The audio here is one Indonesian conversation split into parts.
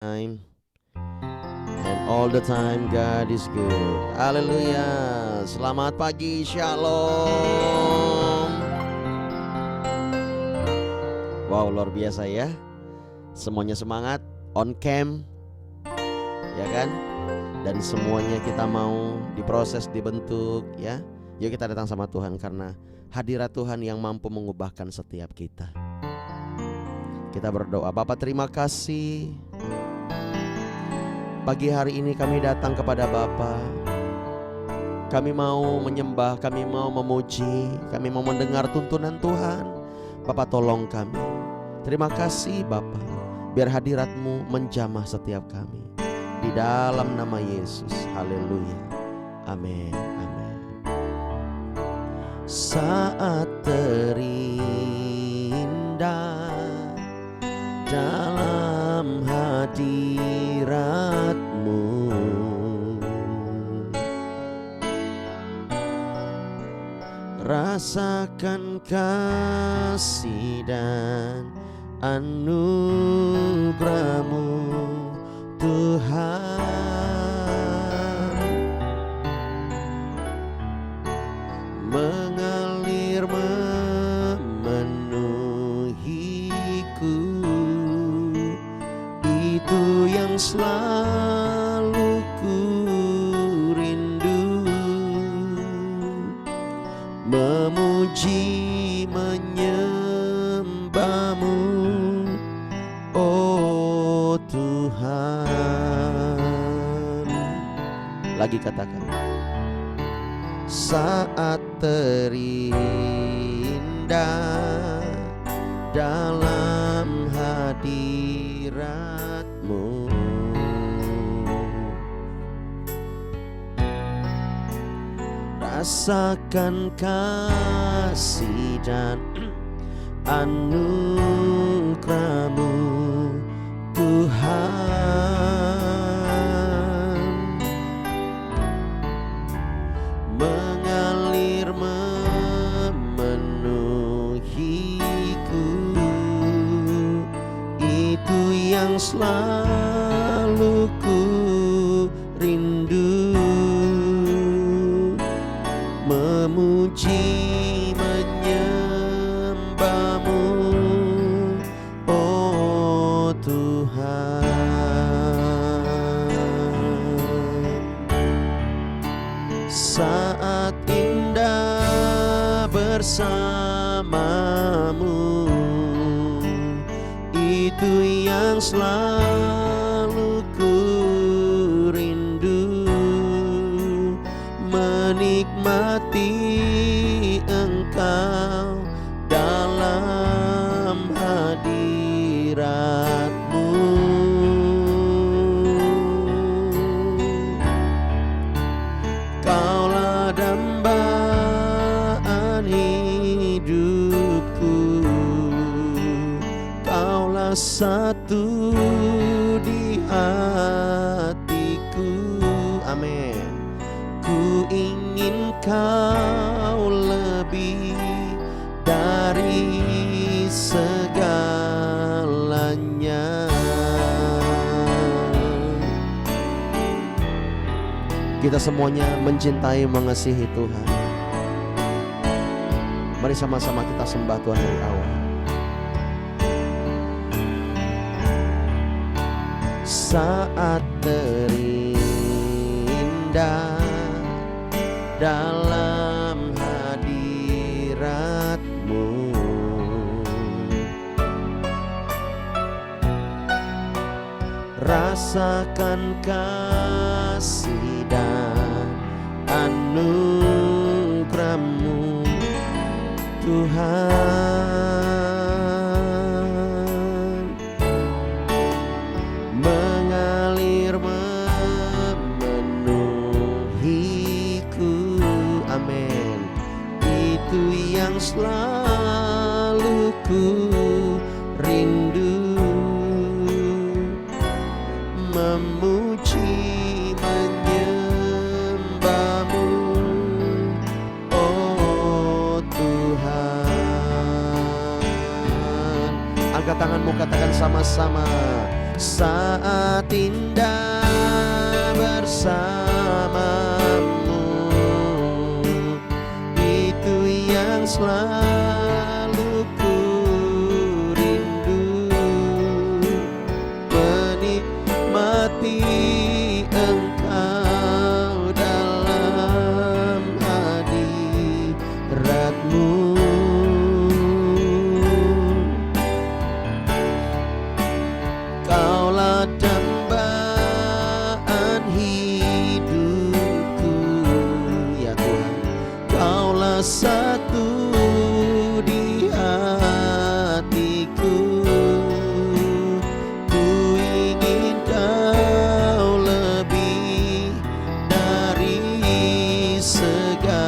time and all the time God is good. Haleluya. Selamat pagi, Shalom. Wow, luar biasa ya. Semuanya semangat, on cam, ya kan? Dan semuanya kita mau diproses, dibentuk, ya. Yuk kita datang sama Tuhan karena hadirat Tuhan yang mampu mengubahkan setiap kita. Kita berdoa. Bapa, terima kasih. Pagi hari ini kami datang kepada Bapa. Kami mau menyembah, kami mau memuji, kami mau mendengar tuntunan Tuhan. Bapa, tolong kami. Terima kasih Bapa. Biar hadirat-Mu menjamah setiap kami. Di dalam nama Yesus. Haleluya. Amin. Amin. Saat terindah dalam hadirat-Mu, rasakan kasih dan anugerah-Mu Tuhan. Mengalir memenuhiku, itu yang selalu ku rindu. Memuji, menyembah-Mu, oh Tuhan. Lagi katakan. Saat terindah dalam hadirat-Mu, rasakan kasih dan anugerah-Mu Tuhan. Mengalir memenuhiku, itu yang selalu ku rindu. Memuji, menyembah-Mu, oh Tuhan. Saat indah bersama-Mu, itu yang selalu ku rindu. Menikmati Engkau dalam hadirat-Mu. Kaulah dambaan hidupku, Kaulah satu di hatiku. Amin. Ku ingin Kau lebih dari segalanya. Kita semuanya mencintai, mengasihi Tuhan. Mari sama-sama kita sembah Tuhan dari awal. Saat terindah dalam hadirat-Mu, rasakan kasih dan anugerah-Mu Tuhan. Mengalir memenuhiku, amin. Itu yang selalu ku rindu. Memuji, menyembah-Mu, oh Tuhan. Angkat tanganmu, katakan sama-sama. saat indah bersamamu, itu yang selalu ku rindu, menikmati Engkau dalam hadirat-Mu. Kaulah dambaan hidupku, ya Tuhan. Kaulah satu di hatiku. Ku ingin Kau lebih dari segalanya.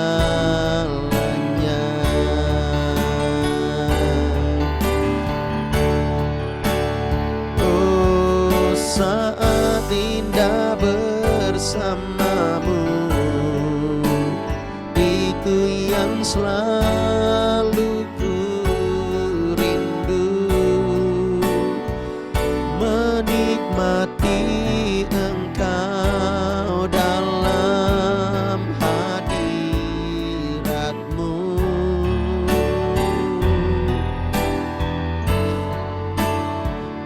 Oh, saat indah bersamamu, itu yang selalu ku rindu, menikmati Engkau dalam hadirat-Mu.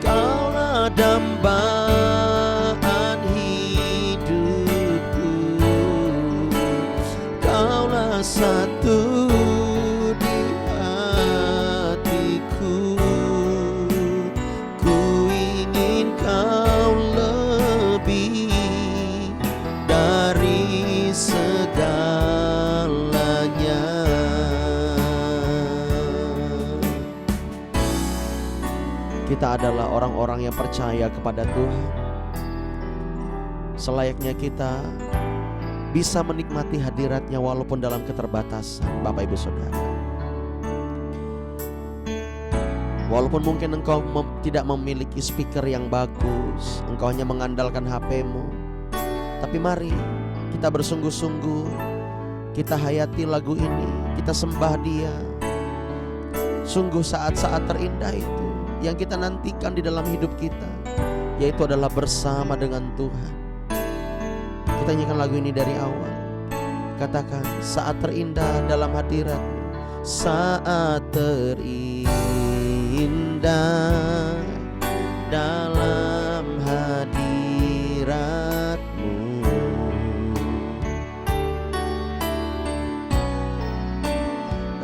Kaulah dambaan hidupku, Kaulah satu di hatiku. Ku ingin Kau lebih dari segalanya. Kita adalah orang-orang yang percaya kepada Tuhan. Selayaknya kita bisa menikmati hadirat-Nya walaupun dalam keterbatasan, Bapak Ibu Saudara. Walaupun mungkin engkau tidak memiliki speaker yang bagus, engkau hanya mengandalkan HP-mu, tapi mari kita bersungguh-sungguh, kita hayati lagu ini, kita sembah Dia. Sungguh saat-saat terindah itu yang kita nantikan di dalam hidup kita, yaitu adalah bersama dengan Tuhan. Kita nyanyikan lagu ini dari awal. Katakan, saat terindah dalam hadirat-Mu, saat terindah dalam hadirat-Mu,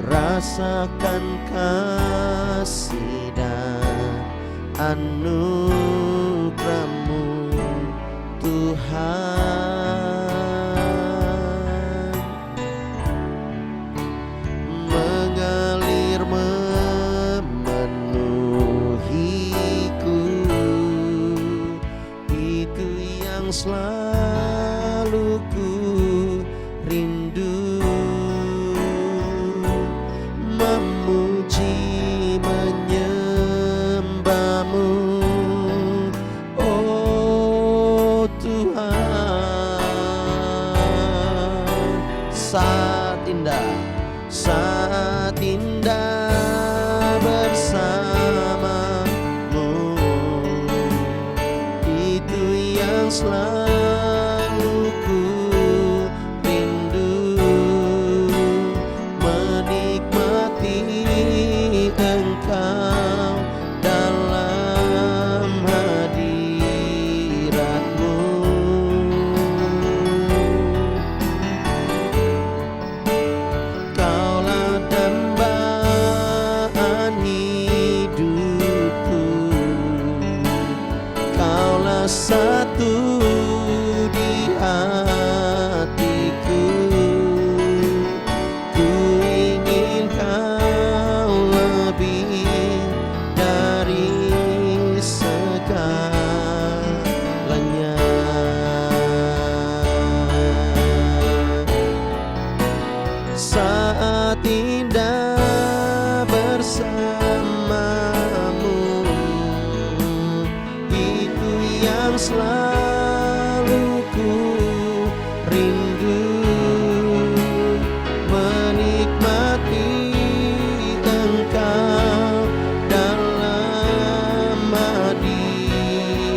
rasakan kasih dan anugerah-Mu, Tuhan, mengalir memenuhiku. Itu yang selalu ku rindu, memuji menyembah-Mu, oh Tuhan. Saat indah bersama-Mu, itu yang selalu ku rindu, menikmati Engkau dalam hadirat-Mu. Kaulah dambaan hidupku, Kaulah satu di hatiku. Ku ingin Kau lebih dari segalanya. Saat indah bersama-Mu, itu yang selalu ku rindu, menikmati Engkau dalam hadirat-Mu.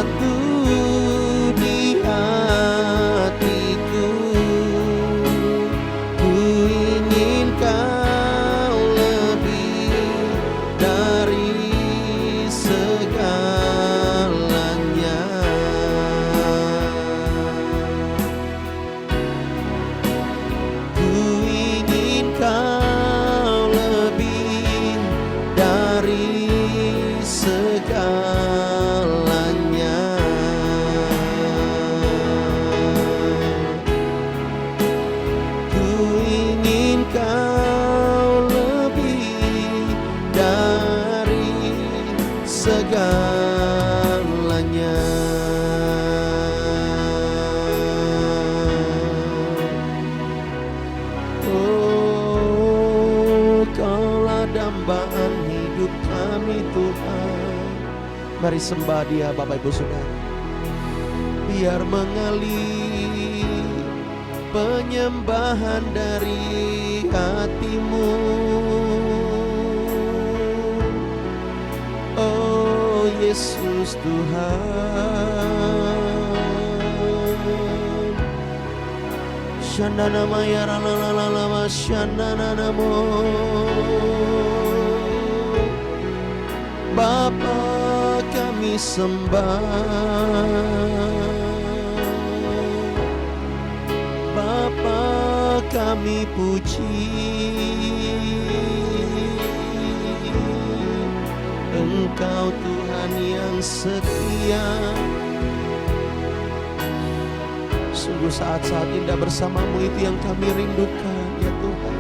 bersatu di hatiku. Ku ingin Kau lebih dari segalanya. Ku ingin Kau lebih dari segalanya. Ku ingin Kau lebih dari segalanya. Oh, Kaulah dambaan hidup kami Tuhan. Mari sembah Dia Bapak Ibu Saudara. Biar mengalir penyembahan dari hatimu. Oh Yesus Tuhan. Shandana maya ralalalala shandana namo. Bapa kami sembah, Bapa kami puji. Engkau Tuhan yang setia. Sungguh saat-saat indah bersama-Mu itu yang kami rindukan ya Tuhan.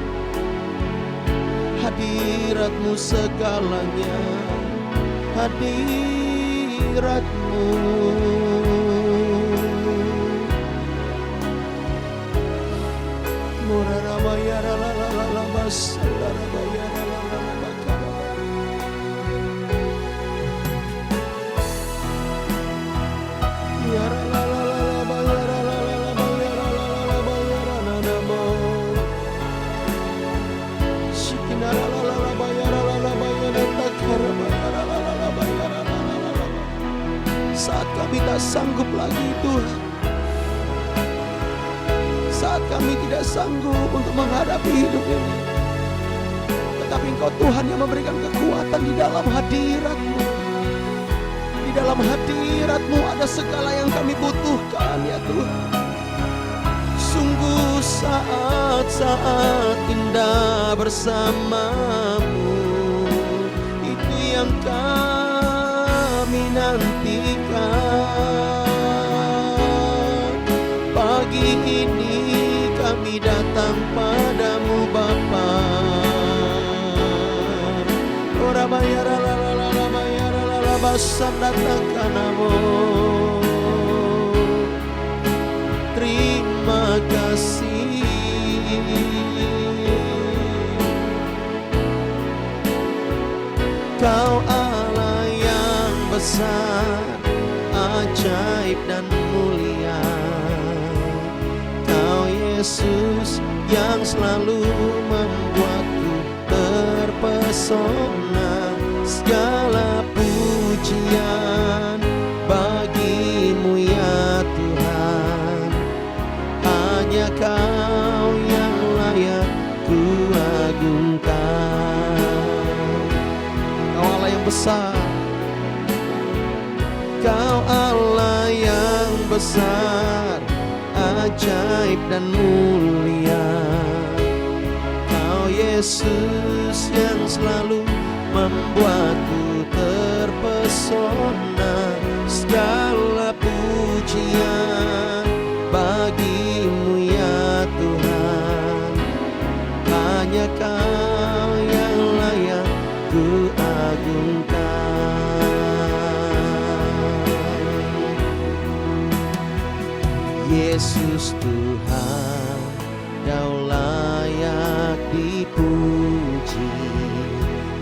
Hadirat-Mu segalanya, hadirat-Mu. Murana bayara la la la la basandara bayara la la la bakara. Yara la la la la bayara la la la bayara la la la bayara na namo. Shikinara la la la bayara la la bayara takara bayara la la la bayara la la la la. Saat kami tak sanggup lagi Tuhan, saat kami tidak sanggup untuk menghadapi hidup ini, tetapi Engkau Tuhan yang memberikan kekuatan di dalam hadirat-Mu. Di dalam hadirat-Mu ada segala yang kami butuhkan ya Tuhan. Sungguh saat-saat indah bersama-Mu, itu yang kami nantikan. Pagi ini kami datang padamu Bapa. Ora bayara la la la la bayara la la basan datang kanamu. Terima kasih. Kau Allah yang besar, ajaib dan mulia. Yesus yang selalu membuatku terpesona. Segala pujian bagi-Mu ya Tuhan. Hanya Kau yang layak ku agungkan. Kau Allah yang besar, Kau Allah yang besar, ajaib dan mulia. Kau Yesus yang selalu membuatku terpesona. Segala pujian bagi-Mu ya Tuhan. Hanya Kau yang layak ku agungkan. Yesus Tuhan, Kau layak dipuji,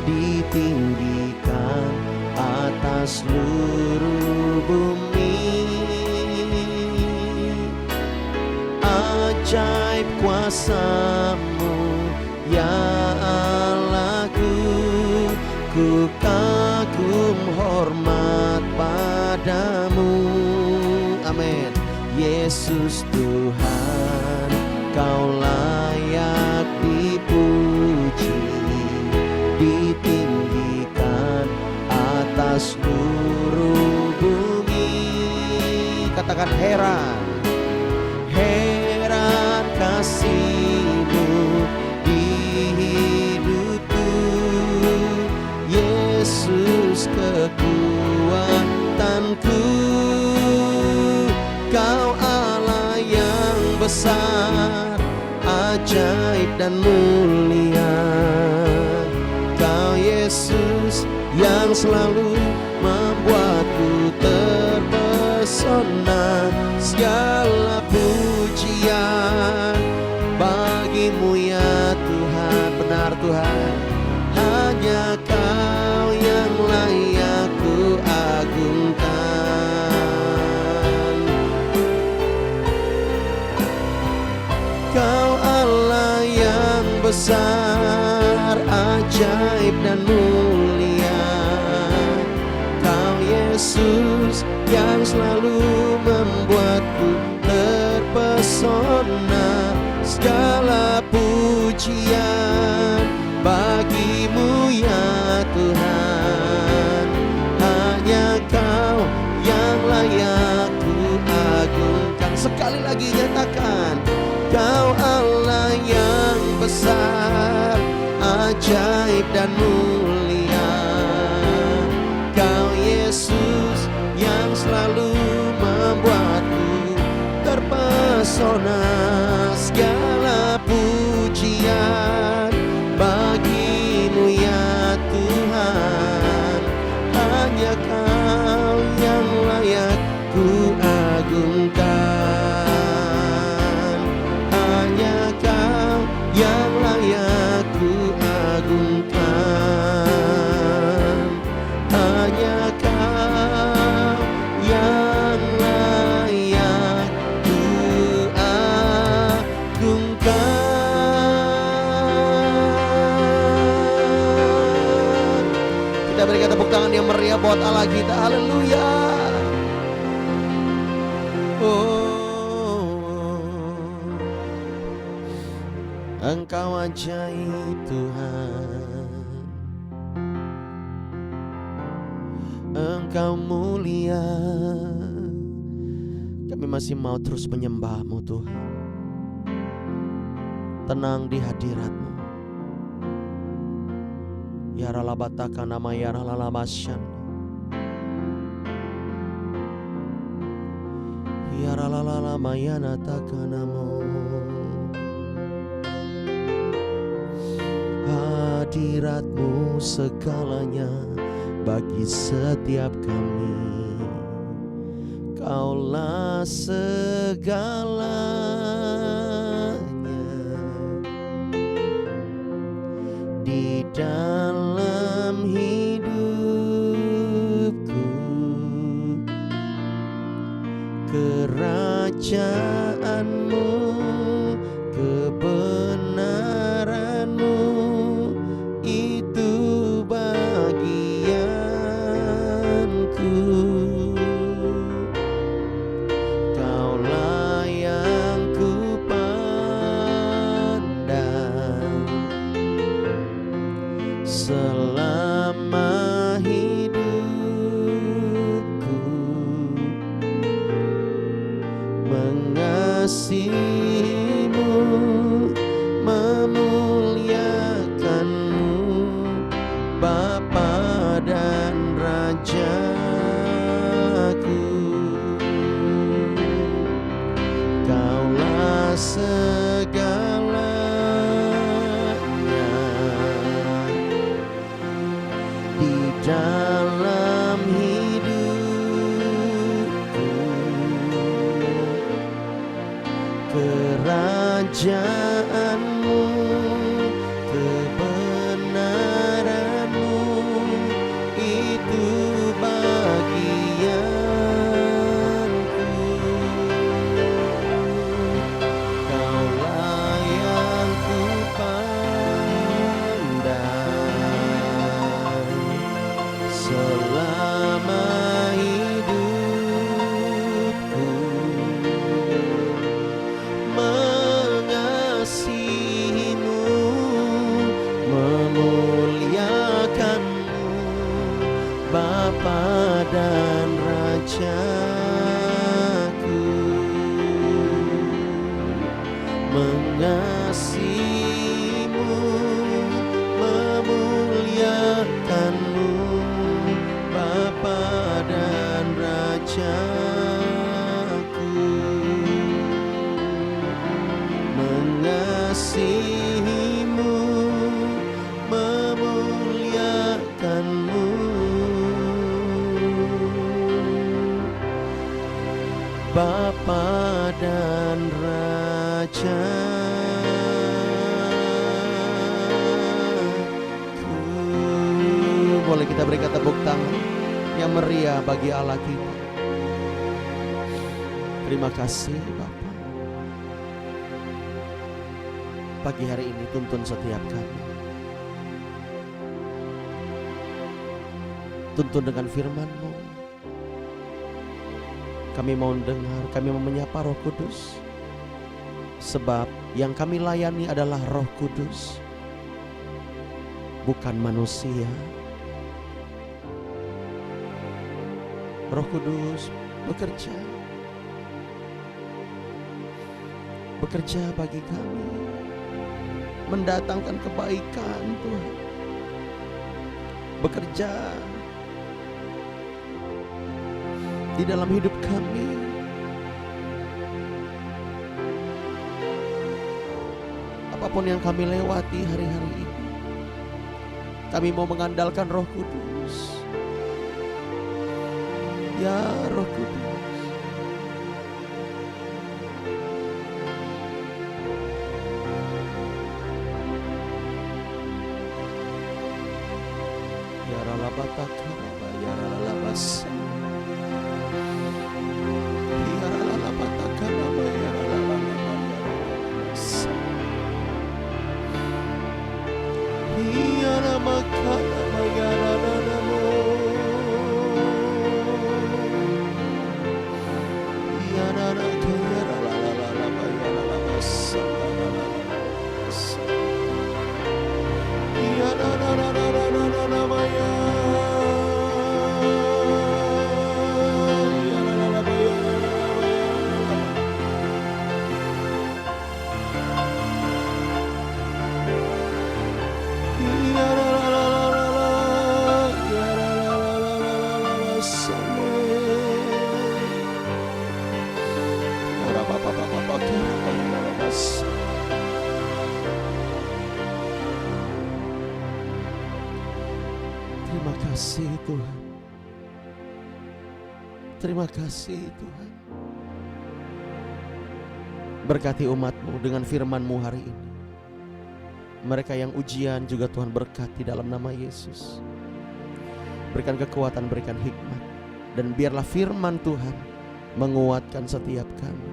ditinggikan atas seluruh bumi. Ajaib kuasa-Mu ya Allahku, ku kagum hormat padamu. kepadamu. Amin. Yesus Tuhan, Kau layak dipuji, ditinggikan atas seluruh bumi. Katakan heran, heran kasih-Mu di hidupku. Yesus kekuatanku, Kau Allah yang besar, ajaib dan mulia. Kau Yesus yang selalu membuatku terpesona. Segala pujian bagi-Mu ya Tuhan. Benar Tuhan, hanya Kau yang layak ku agungkan. Kau Allah yang besar, ajaib dan mulia. Kau Yesus yang selalu membuatku terpesona. Segala pujian bagi-Mu ya Tuhan, hanya Kau yang layak ku agungkan. Sekali lagi nyatakan, Kau Allah yang besar, ajaib dan mulia. Kau Yesus yang selalu membuatku terpesona. Segala pujian bagi-Mu ya Tuhan, hanya Kau yang layak ku agungkan. Hanya Kau yang layak ku agungkan. Hanya Kau yang layak ku agungkan. Kita berikan tepuk tangan yang meriah buat Allah kita. Haleluya. Engkau ajaib Tuhan, Engkau mulia. Kami masih mau terus menyembah-Mu Tuhan, tenang di hadirat-Mu. Ya ralabataka nama ya ralalamasyan, ya ralalamayana takanamo. Hadirat-Mu segalanya bagi setiap kami. Kaulah segalanya di dalam hidupku. Kerajaan-Mu, kebenaran-Mu, itu bagianku. Kaulah yang ku pandang selama hidupku. Mengasihi-Mu, memuliakan-Mu, Bapa dan Rajaku. Kaulah segalanya di dalam hidupku. Kerajaan-Mu, kebenaran-Mu, itu bagianku. Kaulah yang ku pandang selama hidup. Bapa dan Raja. Boleh kita berikan tepuk tangan yang meriah bagi Allah kita. Terima kasih Bapa. Pagi hari ini tuntun setiap kami. Tuntun dengan firman-Mu. Kami mau dengar, kami mau menyapa Roh Kudus. Sebab yang kami layani adalah Roh Kudus, bukan manusia. Roh Kudus bekerja bagi kami, mendatangkan kebaikan Tuhan. Bekerja di dalam hidup kami. Apapun yang kami lewati hari-hari ini, kami mau mengandalkan Roh Kudus. Ya Roh Kudus, ya Ralabataka, ya Ralabas. Terima kasih Tuhan. Terima kasih Tuhan. Berkati umat-Mu dengan firman-Mu hari ini. Mereka yang ujian juga Tuhan berkati dalam nama Yesus. Berikan kekuatan, berikan hikmat. Dan biarlah firman Tuhan menguatkan setiap kami.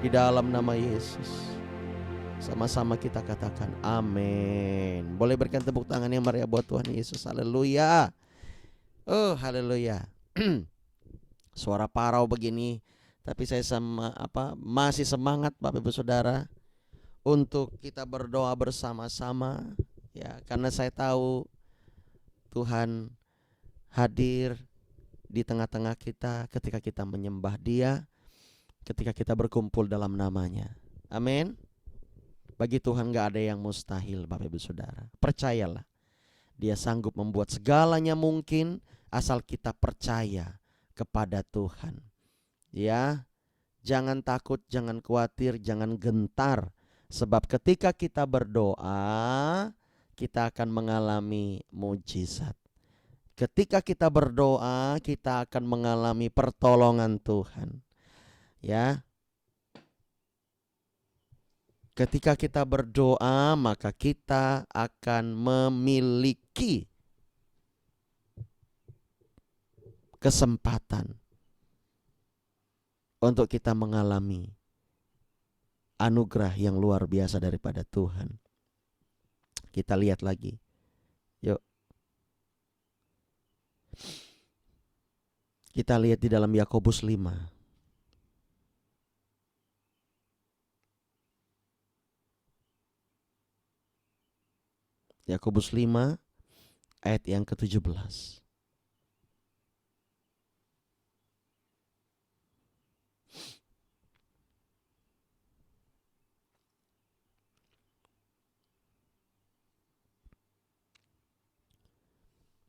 Di dalam nama Yesus. Sama-sama kita katakan amin. Boleh berikan tepuk tangan yang meriah buat Tuhan Yesus. Haleluya. Oh haleluya. Suara parau begini, tapi saya masih semangat Bapak Ibu Saudara untuk kita berdoa bersama-sama ya, karena saya tahu Tuhan hadir di tengah-tengah kita ketika kita menyembah Dia, ketika kita berkumpul dalam nama-Nya. Amin. Bagi Tuhan gak ada yang mustahil Bapak Ibu Saudara. Percayalah, Dia sanggup membuat segalanya mungkin asal kita percaya kepada Tuhan. Ya, jangan takut, jangan khawatir, jangan gentar. Sebab ketika kita berdoa, kita akan mengalami mujizat. Ketika kita berdoa, kita akan mengalami pertolongan Tuhan. Ya. Ketika kita berdoa, maka kita akan memiliki kesempatan untuk kita mengalami anugerah yang luar biasa daripada Tuhan. Kita lihat lagi. Yuk. Kita lihat di dalam Yakobus 5. Yakobus 5 ayat yang ke-17.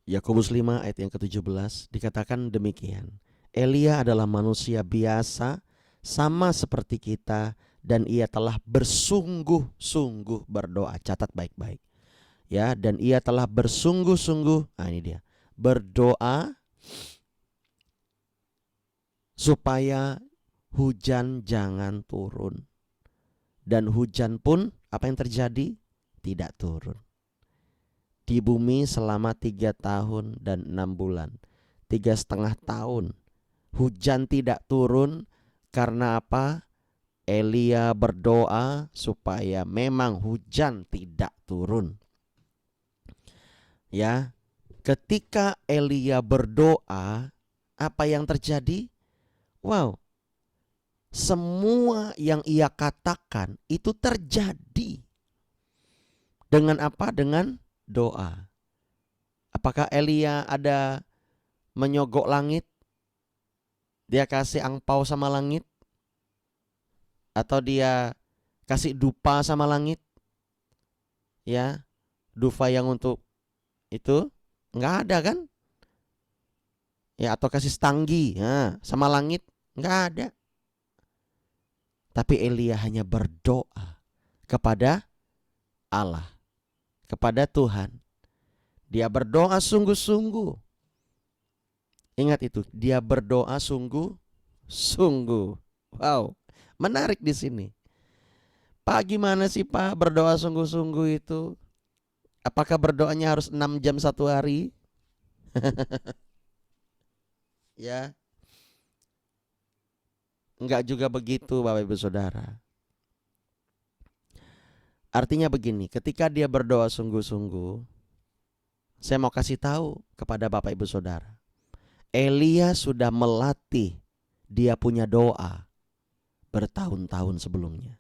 Yakobus 5 ayat yang ke-17 dikatakan demikian. Elia adalah manusia biasa sama seperti kita dan ia telah bersungguh-sungguh berdoa. Catat baik-baik. Ya, dan ia telah bersungguh-sungguh, ini dia, berdoa supaya hujan jangan turun. Dan hujan pun apa yang terjadi? Tidak turun. Di bumi selama 3 tahun dan 6 bulan. 3,5 tahun. Hujan tidak turun karena apa? Elia berdoa supaya memang hujan tidak turun. Ya, ketika Elia berdoa, apa yang terjadi? Wow, semua yang ia katakan itu terjadi. Dengan apa? Dengan doa. Apakah Elia ada menyogok langit? Dia kasih angpau sama langit? Atau dia kasih dupa sama langit? Ya, dupa yang untuk itu nggak ada kan? Ya, atau kasih stanggi sama langit? Nggak ada. Tapi Elia hanya berdoa kepada Allah, kepada Tuhan. Dia berdoa sungguh-sungguh. Ingat itu, dia berdoa sungguh-sungguh. Wow, menarik di sini. Pak, gimana sih Pak berdoa sungguh-sungguh itu? Apakah berdoanya harus 6 jam 1 hari? Ya, enggak juga begitu Bapak Ibu Saudara. Artinya begini, ketika dia berdoa sungguh-sungguh, saya mau kasih tahu kepada Bapak Ibu Saudara, Elia sudah melatih dia punya doa bertahun-tahun sebelumnya.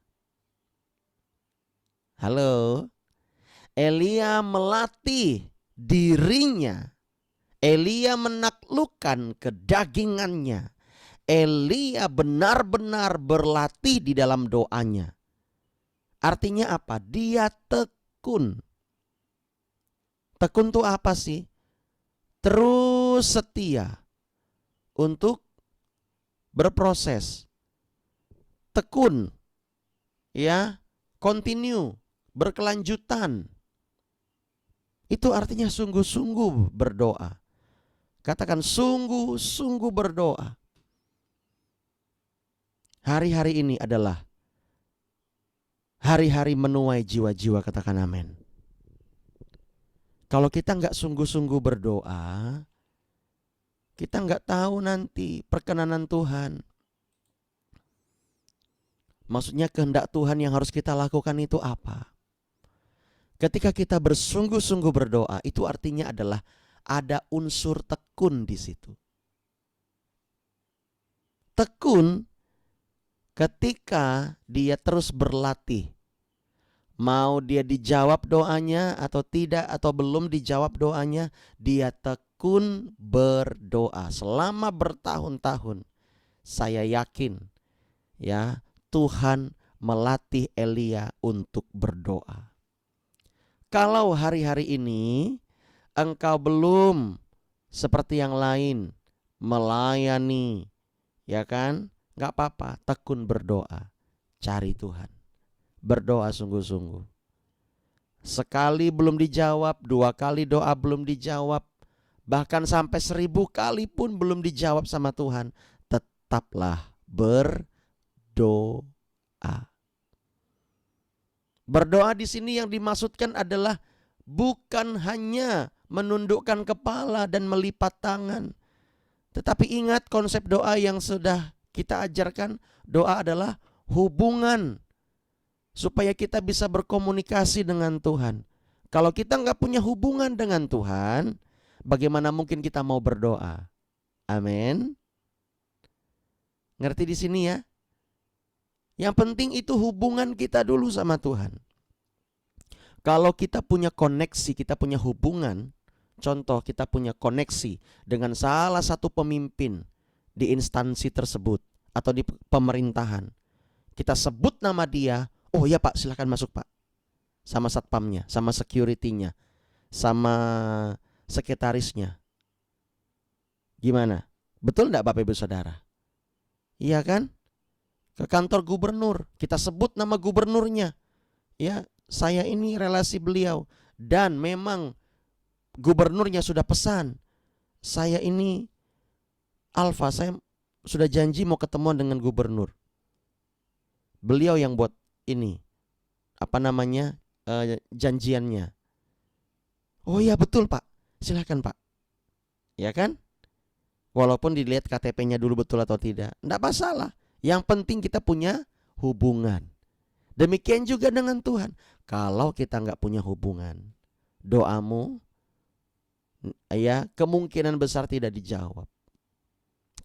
Halo? Elia melatih dirinya. Elia menaklukkan kedagingannya. Elia benar-benar berlatih di dalam doanya. Artinya apa? Dia tekun. Tekun itu apa sih? Terus setia untuk berproses. Tekun, ya, continue, berkelanjutan. Itu artinya sungguh-sungguh berdoa. Katakan sungguh-sungguh berdoa. Hari-hari ini adalah hari-hari menuai jiwa-jiwa, katakan amin. Kalau kita nggak sungguh-sungguh berdoa, kita nggak tahu nanti perkenanan Tuhan. Maksudnya kehendak Tuhan yang harus kita lakukan itu apa? Ketika kita bersungguh-sungguh berdoa, itu artinya adalah ada unsur tekun di situ. Tekun ketika dia terus berlatih. Mau dia dijawab doanya atau tidak, atau belum dijawab doanya, dia tekun berdoa selama bertahun-tahun. Saya yakin ya, Tuhan melatih Elia untuk berdoa. Kalau hari-hari ini engkau belum seperti yang lain melayani, ya kan? Gak apa-apa, tekun berdoa, cari Tuhan, berdoa sungguh-sungguh. Sekali belum dijawab, 2 kali doa belum dijawab, bahkan sampai 1000 kali pun belum dijawab sama Tuhan, tetaplah berdoa. Berdoa di sini yang dimaksudkan adalah bukan hanya menundukkan kepala dan melipat tangan. Tetapi ingat konsep doa yang sudah kita ajarkan, doa adalah hubungan supaya kita bisa berkomunikasi dengan Tuhan. Kalau kita nggak punya hubungan dengan Tuhan, bagaimana mungkin kita mau berdoa? Amin. Ngerti di sini ya? Yang penting itu hubungan kita dulu sama Tuhan. Kalau kita punya koneksi, kita punya hubungan, contoh kita punya koneksi dengan salah satu pemimpin di instansi tersebut atau di pemerintahan. Kita sebut nama dia, oh ya Pak, silakan masuk Pak. Sama satpamnya, sama security-nya, sama sekretarisnya. Gimana? Betul enggak Bapak Ibu Saudara? Iya kan? Ke kantor gubernur, kita sebut nama gubernurnya. Ya, saya ini relasi beliau, dan memang gubernurnya sudah pesan, saya ini alfa, saya sudah janji mau ketemuan dengan gubernur. Beliau yang buat ini, janjiannya. Oh iya betul Pak, silakan Pak. Ya kan? Walaupun dilihat KTP-nya dulu betul atau tidak, enggak masalah. Yang penting kita punya hubungan. Demikian juga dengan Tuhan. Kalau kita enggak punya hubungan, doamu ya kemungkinan besar tidak dijawab.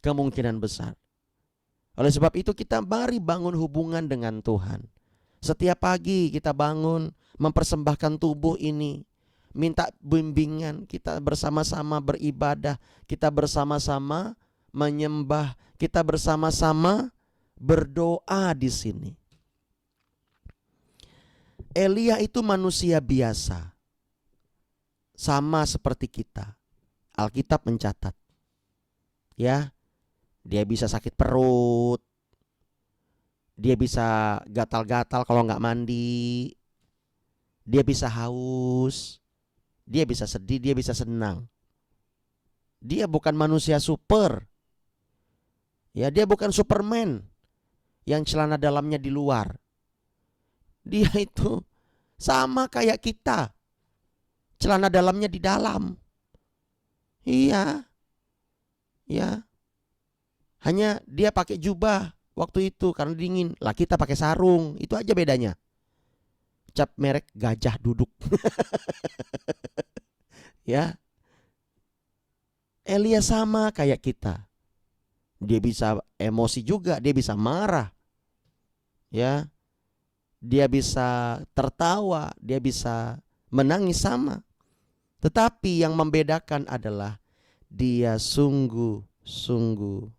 Kemungkinan besar. Oleh sebab itu kita mari bangun hubungan dengan Tuhan. Setiap pagi kita bangun, mempersembahkan tubuh ini, minta bimbingan, kita bersama-sama beribadah, kita bersama-sama menyembah, kita bersama-sama berdoa di sini. Elia itu manusia biasa, sama seperti kita. Alkitab mencatat, ya, dia bisa sakit perut, dia bisa gatal-gatal kalau nggak mandi, dia bisa haus, dia bisa sedih, dia bisa senang. Dia bukan manusia super, ya, dia bukan Superman yang celana dalamnya di luar. Dia itu sama kayak kita, celana dalamnya di dalam. Iya, ya. Hanya dia pakai jubah waktu itu karena dingin. Lah kita pakai sarung. Itu aja bedanya. Cap merek Gajah Duduk. Ya. Elia sama kayak kita. Dia bisa emosi juga, dia bisa marah. Ya. Dia bisa tertawa, dia bisa menangis sama. Tetapi yang membedakan adalah dia sungguh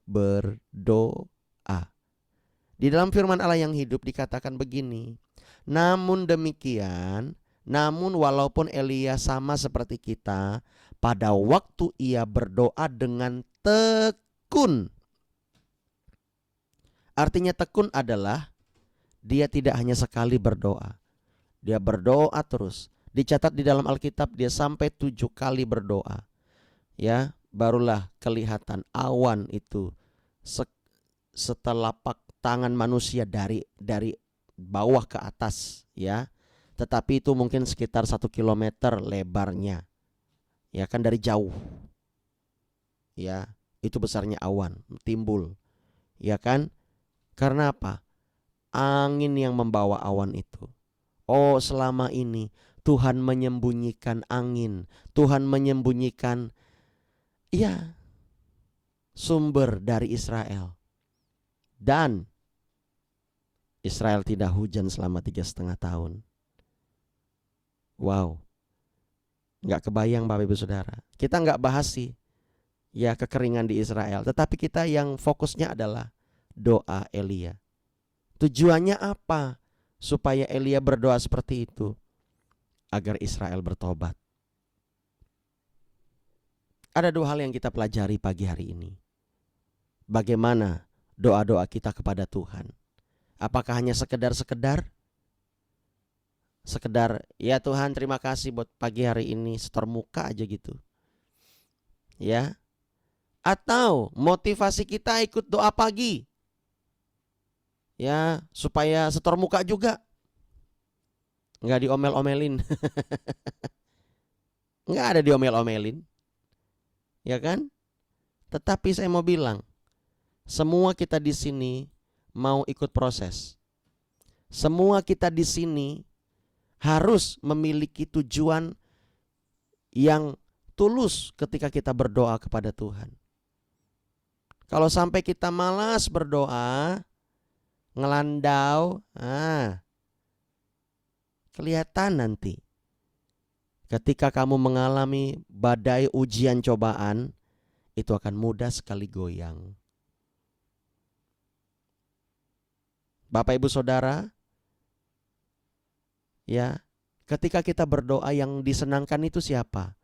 berdoa. Di dalam firman Allah yang hidup dikatakan begini, namun demikian, namun walaupun Elia sama seperti kita, pada waktu ia berdoa dengan tekun. Artinya tekun adalah dia tidak hanya sekali berdoa, dia berdoa terus. Dicatat di dalam Alkitab dia sampai 7 kali berdoa. Ya, barulah kelihatan awan itu setelapak tangan manusia dari bawah ke atas, ya. Tetapi itu mungkin sekitar 1 kilometer lebarnya. Ya kan, dari jauh. Ya, itu besarnya awan timbul. Ya kan? Karena apa? Angin yang membawa awan itu. Oh, selama ini Tuhan menyembunyikan angin, Tuhan menyembunyikan sumber dari Israel. Dan Israel tidak hujan selama 3,5 tahun. Wow. Gak kebayang Bapak Ibu Saudara. Kita gak bahas sih ya kekeringan di Israel. Tetapi kita yang fokusnya adalah doa Elia. Tujuannya apa? Supaya Elia berdoa seperti itu. Agar Israel bertobat. Ada 2 hal yang kita pelajari pagi hari ini. Bagaimana doa-doa kita kepada Tuhan. Apakah hanya sekedar ya Tuhan terima kasih buat pagi hari ini, setor muka aja gitu. Ya. Atau motivasi kita ikut doa pagi. Ya, supaya setor muka juga. Enggak diomel-omelin. Enggak ada diomel-omelin. Ya kan? Tetapi saya mau bilang, semua kita di sini mau ikut proses. Semua kita di sini harus memiliki tujuan yang tulus ketika kita berdoa kepada Tuhan. Kalau sampai kita malas berdoa, ngelandau, kelihatan nanti. Ketika kamu mengalami badai ujian cobaan, itu akan mudah sekali goyang. Bapak Ibu Saudara, ya, ketika kita berdoa yang disenangkan itu siapa?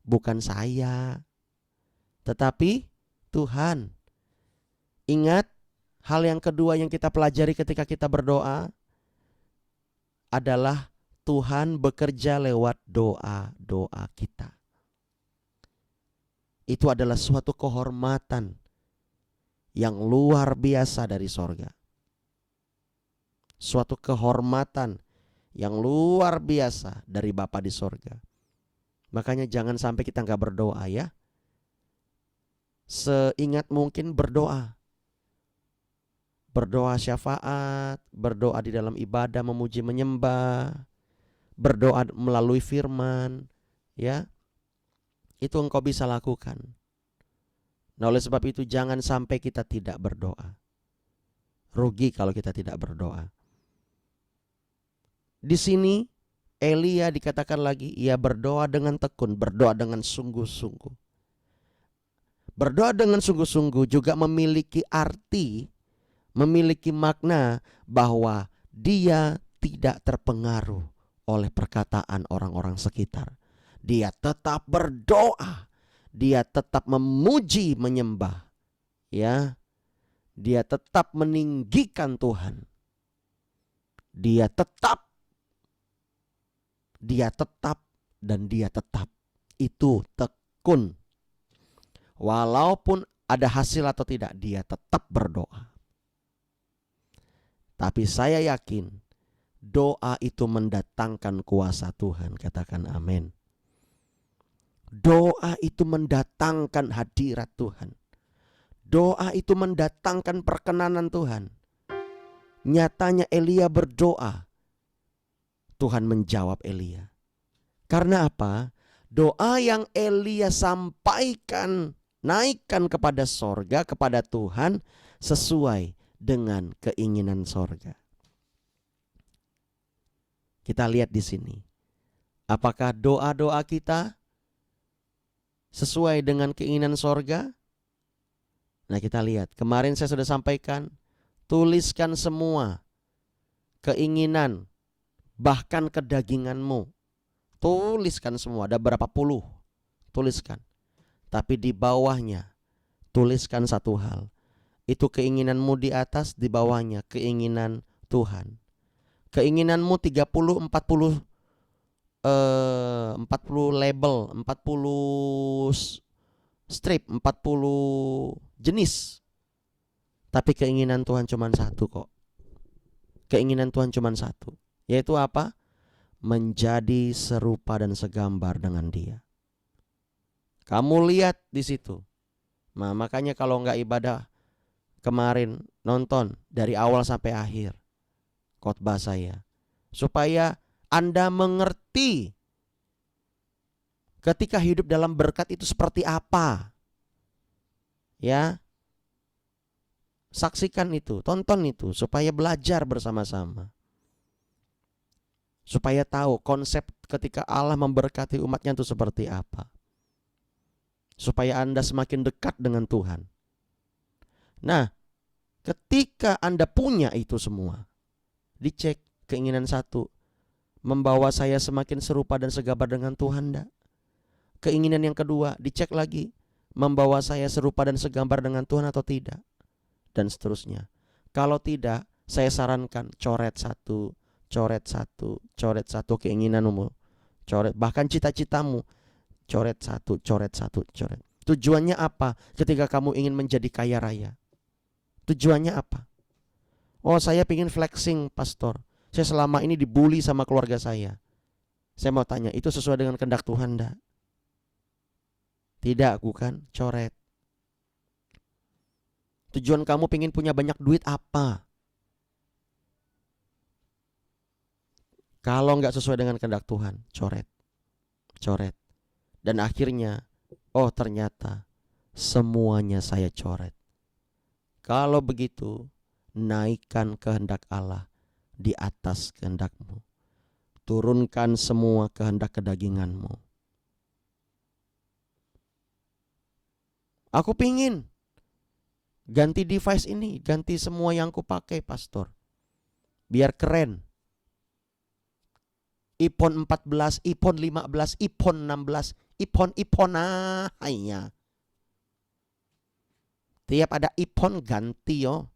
Bukan saya, tetapi Tuhan. Ingat, hal yang kedua yang kita pelajari ketika kita berdoa adalah Tuhan bekerja lewat doa-doa kita. Itu adalah suatu kehormatan yang luar biasa dari sorga. Suatu kehormatan yang luar biasa dari Bapa di sorga. Makanya jangan sampai kita nggak berdoa ya. Seingat mungkin berdoa. Berdoa syafaat, berdoa di dalam ibadah, memuji menyembah, berdoa melalui firman, ya. Itu engkau bisa lakukan. Nah, oleh sebab itu jangan sampai kita tidak berdoa. Rugi kalau kita tidak berdoa. Di sini Elia dikatakan lagi, ia berdoa dengan tekun, berdoa dengan sungguh-sungguh. Berdoa dengan sungguh-sungguh juga memiliki arti, memiliki makna bahwa dia tidak terpengaruh oleh perkataan orang-orang sekitar. Dia tetap berdoa, dia tetap memuji menyembah, ya. Dia tetap meninggikan Tuhan. Dia tetap dan dia tetap. Itu tekun. Walaupun ada hasil atau tidak, dia tetap berdoa. Tapi saya yakin doa itu mendatangkan kuasa Tuhan. Katakan amin. Doa itu mendatangkan hadirat Tuhan. Doa itu mendatangkan perkenanan Tuhan. Nyatanya Elia berdoa, Tuhan menjawab Elia. Karena apa? Doa yang Elia sampaikan, naikkan kepada sorga, kepada Tuhan, sesuai dengan keinginan sorga. Kita lihat di sini. Apakah doa-doa kita sesuai dengan keinginan sorga? Nah, kita lihat. Kemarin saya sudah sampaikan, tuliskan semua keinginan, bahkan kedaginganmu. Tuliskan semua, ada berapa puluh. Tuliskan. Tapi di bawahnya tuliskan satu hal. Itu keinginanmu di atas, di bawahnya keinginan Tuhan. Keinginanmu 30, 40 label, 40 strip, 40 jenis. Tapi keinginan Tuhan cuma satu kok. Keinginan Tuhan cuma satu. Yaitu apa? Menjadi serupa dan segambar dengan Dia. Kamu lihat di situ. Nah, makanya kalau nggak ibadah kemarin, nonton dari awal sampai akhir khotbah saya, supaya Anda mengerti ketika hidup dalam berkat itu seperti apa. Ya, saksikan itu, tonton itu, supaya belajar bersama-sama. Supaya tahu konsep ketika Allah memberkati umatnya itu seperti apa. Supaya Anda semakin dekat dengan Tuhan. Nah, ketika Anda punya itu semua, dicek keinginan satu, membawa saya semakin serupa dan segambar dengan Tuhan enggak? Keinginan yang kedua, dicek lagi, membawa saya serupa dan segambar dengan Tuhan atau tidak? Dan seterusnya. Kalau tidak, saya sarankan coret satu keinginanmu. Coret, bahkan cita-citamu. Coret satu. Tujuannya apa ketika kamu ingin menjadi kaya raya? Tujuannya apa? Oh, saya ingin flexing, pastor. Saya selama ini dibully sama keluarga saya. Saya mau tanya, itu sesuai dengan kehendak Tuhan enggak? Tidak, bukan? Coret. Tujuan kamu ingin punya banyak duit apa? Kalau nggak sesuai dengan kehendak Tuhan, coret. Dan akhirnya, oh ternyata semuanya saya coret. Kalau begitu, naikkan kehendak Allah di atas kehendakmu. Turunkan semua kehendak kedaginganmu. Aku pingin ganti device ini, ganti semua yang aku pakai, pastor. Biar keren. iPhone 14, iPhone 15, iPhone 16, iPhone hanya. Tiap ada iPhone ganti yo.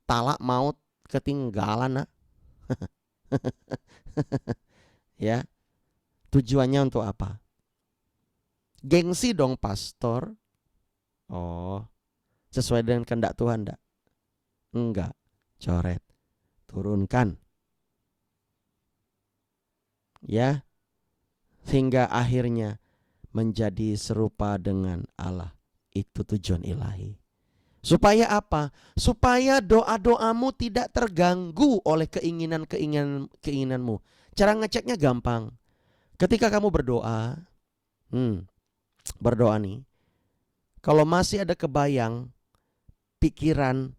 Talak maut ketinggalan. Ya. Tujuannya untuk apa? Gengsi dong, pastor. Oh, Sesuai dengan kehendak Tuhan enggak? Enggak. Coret. Turunkan. Ya. Sehingga akhirnya menjadi serupa dengan Allah. Itu tujuan ilahi. Supaya apa? Supaya doa-doamu tidak terganggu oleh keinginanmu. Cara ngeceknya gampang. Ketika kamu berdoa, berdoa nih, kalau masih ada kebayang pikiran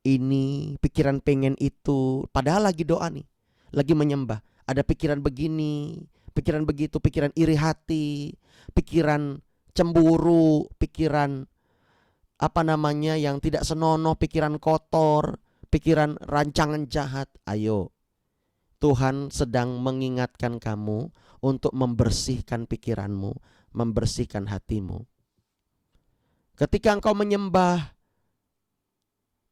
ini, pikiran pengen itu, padahal lagi doa nih, lagi menyembah, ada pikiran begini, pikiran begitu, pikiran iri hati, pikiran cemburu, pikiran yang tidak senonoh, pikiran kotor, pikiran rancangan jahat. Ayo, Tuhan sedang mengingatkan kamu untuk membersihkan pikiranmu, membersihkan hatimu. Ketika engkau menyembah,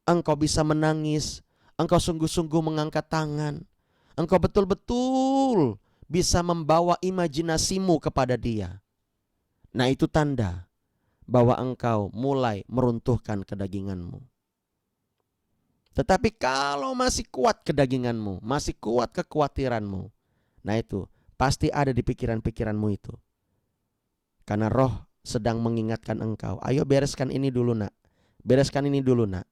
engkau bisa menangis, engkau sungguh-sungguh mengangkat tangan, engkau betul-betul bisa membawa imajinasimu kepada Dia. Nah, itu tanda bahwa engkau mulai meruntuhkan kedaginganmu. Tetapi kalau masih kuat kedaginganmu, masih kuat kekhawatiranmu, nah itu pasti ada di pikiran-pikiranmu itu. Karena roh sedang mengingatkan engkau, ayo bereskan ini dulu nak, bereskan ini dulu nak,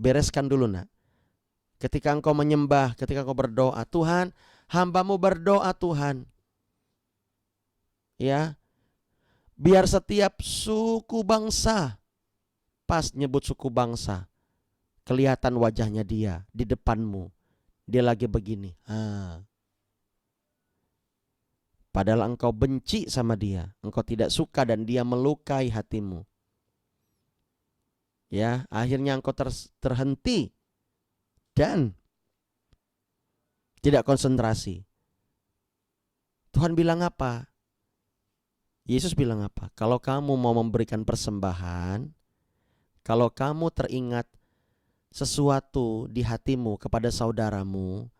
bereskan dulu nak. Ketika engkau menyembah, ketika engkau berdoa, Tuhan, hambamu berdoa Tuhan, ya, biar setiap suku bangsa, pas nyebut suku bangsa, kelihatan wajahnya dia di depanmu. Dia lagi begini. Padahal engkau benci sama dia, engkau tidak suka dan dia melukai hatimu. Ya, akhirnya engkau terhenti dan tidak konsentrasi. Tuhan bilang apa? Yesus bilang apa? Kalau kamu mau memberikan persembahan, kalau kamu teringat sesuatu di hatimu kepada saudaramu,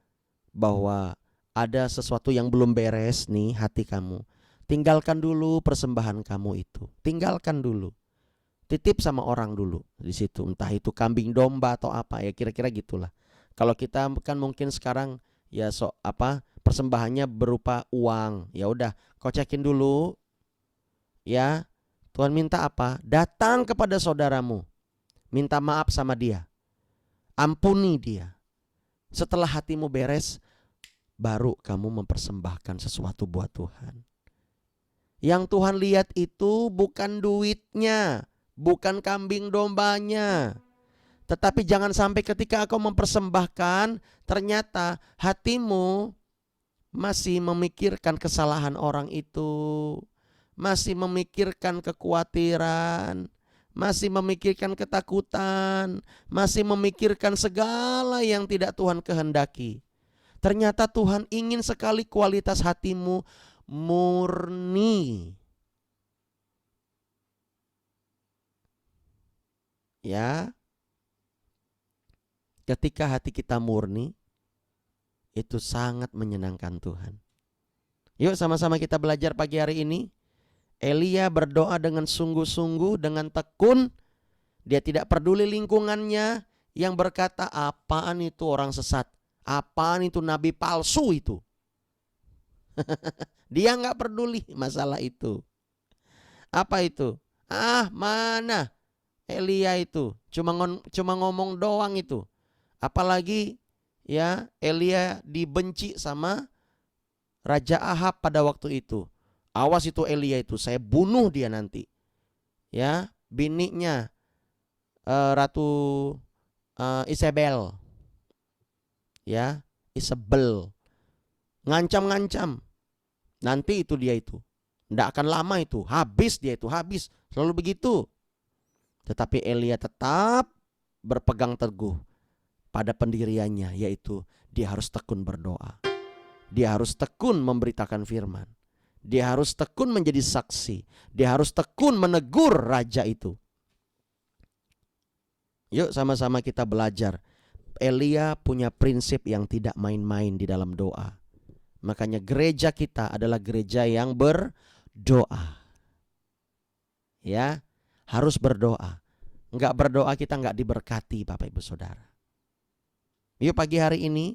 bahwa ada sesuatu yang belum beres nih hati kamu, tinggalkan dulu persembahan kamu itu. Tinggalkan dulu. Titip sama orang dulu di situ, entah itu kambing domba atau apa, ya kira-kira gitulah. Kalau kita kan mungkin sekarang ya persembahannya berupa uang. Ya udah, kau cekin dulu. Ya, Tuhan minta apa? Datang kepada saudaramu, minta maaf sama dia, ampuni dia. Setelah hatimu beres, baru kamu mempersembahkan sesuatu buat Tuhan. Yang Tuhan lihat itu bukan duitnya, bukan kambing dombanya. Tetapi jangan sampai ketika kau mempersembahkan, ternyata hatimu masih memikirkan kesalahan orang itu, masih memikirkan kekhawatiran, masih memikirkan ketakutan, masih memikirkan segala yang tidak Tuhan kehendaki. Ternyata Tuhan ingin sekali kualitas hatimu murni. Ya, ketika hati kita murni, itu sangat menyenangkan Tuhan. Yuk sama-sama kita belajar pagi hari ini. Elia berdoa dengan sungguh-sungguh, dengan tekun. Dia tidak peduli lingkungannya yang berkata, apaan itu orang sesat, apaan itu nabi palsu itu. Dia nggak peduli masalah itu. Apa itu? Mana Elia itu cuma ngomong doang itu. Apalagi ya, Elia dibenci sama Raja Ahab pada waktu itu. Awas itu Elia itu, saya bunuh dia nanti. Ya, bininya Ratu Isabel. Ya, Isabel. Ngancam-ngancam. Nanti itu dia itu. Tidak akan lama itu, habis dia itu, habis. Selalu begitu. Tetapi Elia tetap berpegang teguh pada pendiriannya, yaitu dia harus tekun berdoa. Dia harus tekun memberitakan firman. Dia harus tekun menjadi saksi. Dia harus tekun menegur raja itu. Yuk sama-sama kita belajar. Elia punya prinsip yang tidak main-main di dalam doa. Makanya gereja kita adalah gereja yang berdoa. Ya, harus berdoa. Enggak berdoa kita enggak diberkati Bapak Ibu Saudara. Yuk pagi hari ini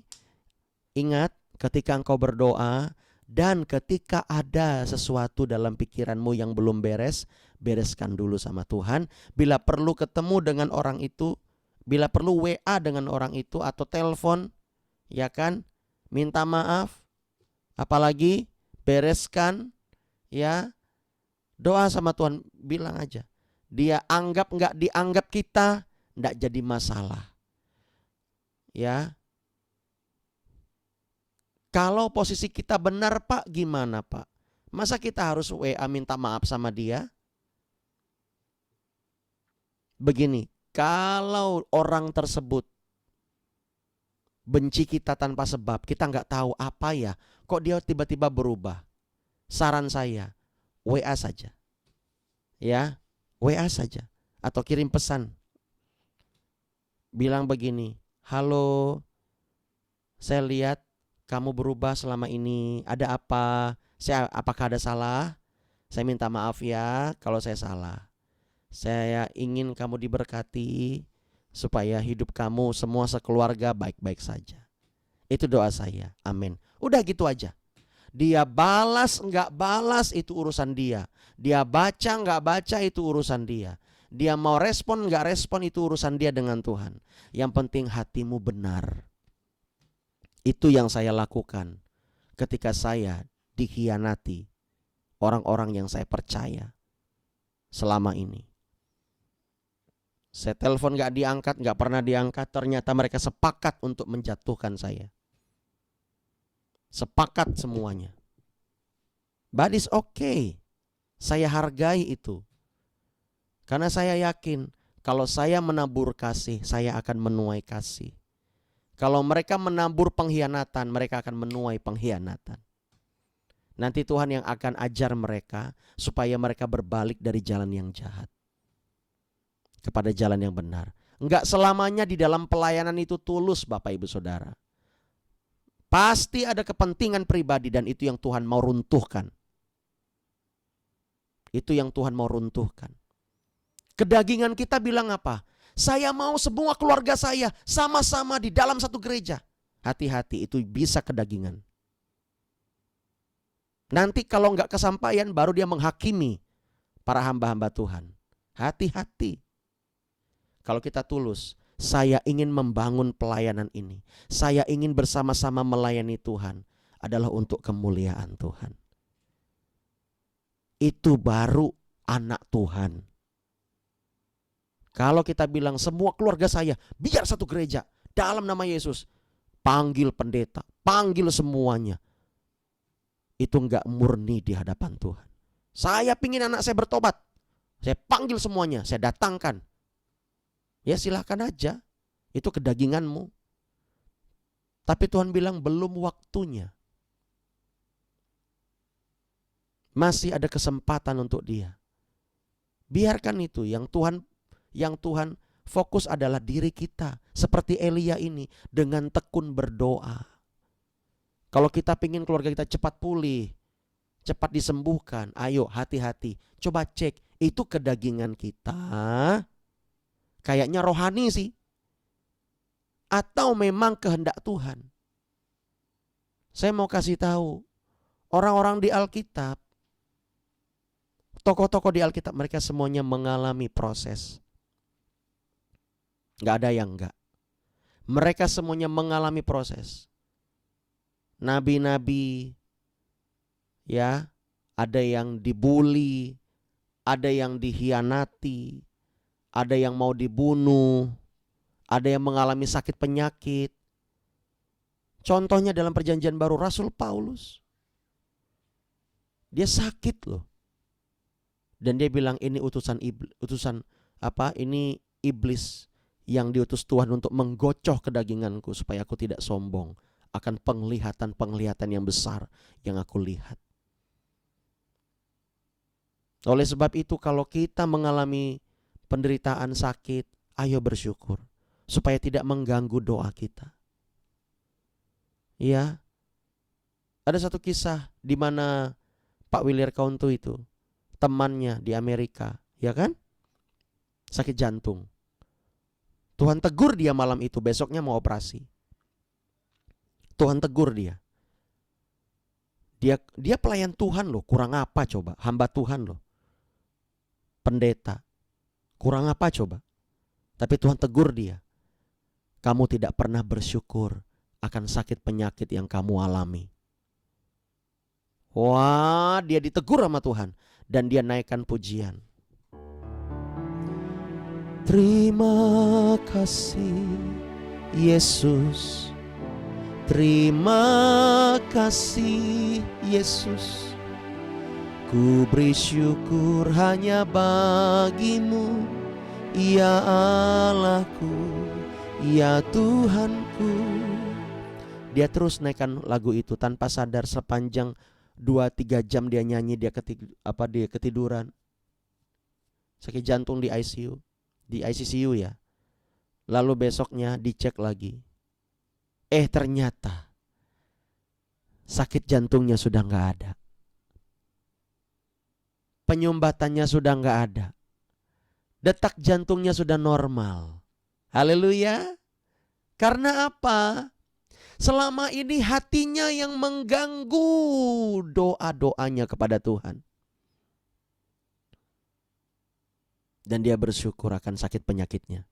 ingat, ketika engkau berdoa dan ketika ada sesuatu dalam pikiranmu yang belum beres, bereskan dulu sama Tuhan. Bila perlu ketemu dengan orang itu, bila perlu WA dengan orang itu atau telepon, ya kan, minta maaf, apalagi bereskan, ya, doa sama Tuhan, bilang aja. Dia anggap nggak dianggap kita, nggak jadi masalah. Ya, kalau posisi kita benar Pak, gimana Pak? Masa kita harus WA minta maaf sama dia? Begini, kalau orang tersebut benci kita tanpa sebab, kita nggak tahu apa ya, kok dia tiba-tiba berubah. Saran saya, WA saja. Ya, WA saja. Atau kirim pesan. Bilang begini, halo, saya lihat kamu berubah selama ini, ada apa? Apakah ada salah? Saya minta maaf ya kalau saya salah. Saya ingin kamu diberkati supaya hidup kamu semua sekeluarga baik-baik saja. Itu doa saya. Amin. Udah gitu aja. Dia balas enggak balas itu urusan dia. Dia baca enggak baca itu urusan dia. Dia mau respon enggak respon itu urusan dia dengan Tuhan. Yang penting hatimu benar. Itu yang saya lakukan ketika saya dikhianati orang-orang yang saya percaya selama ini. Saya telepon gak diangkat, gak pernah diangkat. Ternyata mereka sepakat untuk menjatuhkan saya. Sepakat semuanya. But it's okay. Saya hargai itu. Karena saya yakin kalau saya menabur kasih, saya akan menuai kasih. Kalau mereka menabur pengkhianatan, mereka akan menuai pengkhianatan. Nanti Tuhan yang akan ajar mereka supaya mereka berbalik dari jalan yang jahat kepada jalan yang benar. Enggak selamanya di dalam pelayanan itu tulus Bapak Ibu Saudara. Pasti ada kepentingan pribadi dan itu yang Tuhan mau runtuhkan. Itu yang Tuhan mau runtuhkan. Kedagingan kita bilang apa? Saya mau semua keluarga saya sama-sama di dalam satu gereja. Hati-hati, itu bisa kedagingan. Nanti kalau nggak kesampaian baru dia menghakimi para hamba-hamba Tuhan. Hati-hati. Kalau kita tulus, saya ingin membangun pelayanan ini. Saya ingin bersama-sama melayani Tuhan. Adalah untuk kemuliaan Tuhan. Itu baru anak Tuhan. Kalau kita bilang semua keluarga saya biar satu gereja dalam nama Yesus, panggil pendeta, panggil semuanya, itu enggak murni di hadapan Tuhan. Saya pingin anak saya bertobat, saya panggil semuanya, saya datangkan. Ya silakan aja, itu kedaginganmu. Tapi Tuhan bilang belum waktunya. Masih ada kesempatan untuk dia. Biarkan itu, yang Tuhan fokus adalah diri kita. Seperti Elia ini, dengan tekun berdoa. Kalau kita pingin keluarga kita cepat pulih, cepat disembuhkan, ayo hati-hati. Coba cek, itu kedagingan kita. Kayaknya rohani sih. Atau memang kehendak Tuhan. Saya mau kasih tahu, orang-orang di Alkitab, tokoh-tokoh di Alkitab, mereka semuanya mengalami proses. Gak ada yang enggak. Mereka semuanya mengalami proses. Nabi-nabi, ya, ada yang dibully, ada yang dikhianati, ada yang mau dibunuh, ada yang mengalami sakit penyakit. Contohnya dalam Perjanjian Baru, Rasul Paulus. Dia sakit loh. Dan dia bilang ini ini iblis yang diutus Tuhan untuk menggocoh kedaginganku supaya aku tidak sombong akan penglihatan-penglihatan yang besar yang aku lihat. Oleh sebab itu kalau kita mengalami penderitaan sakit, ayo bersyukur supaya tidak mengganggu doa kita. Ya, ada satu kisah di mana Pak William Kauntu itu temannya di Amerika, ya kan? sakit jantung. Tuhan tegur dia malam itu, besoknya mau operasi. Tuhan tegur dia. Dia pelayan Tuhan loh, kurang apa coba? Hamba Tuhan loh. Pendeta. Kurang apa coba? Tapi Tuhan tegur dia. Kamu tidak pernah bersyukur akan sakit penyakit yang kamu alami. Wah, dia ditegur sama Tuhan. Dan dia naikkan pujian. Terima kasih Yesus. Terima kasih Yesus. Ku beri syukur hanya bagimu, ya Allahku, ya Tuhanku. Dia terus naikkan lagu itu tanpa sadar. Sepanjang 2-3 jam dia nyanyi, dia ketiduran. Sakit jantung di ICU. Di ICCU ya. Lalu besoknya dicek lagi. Ternyata sakit jantungnya sudah gak ada. Penyumbatannya sudah gak ada. Detak jantungnya sudah normal. Haleluya. Karena apa? Selama ini hatinya yang mengganggu doa-doanya kepada Tuhan. Dan dia bersyukur akan sakit penyakitnya.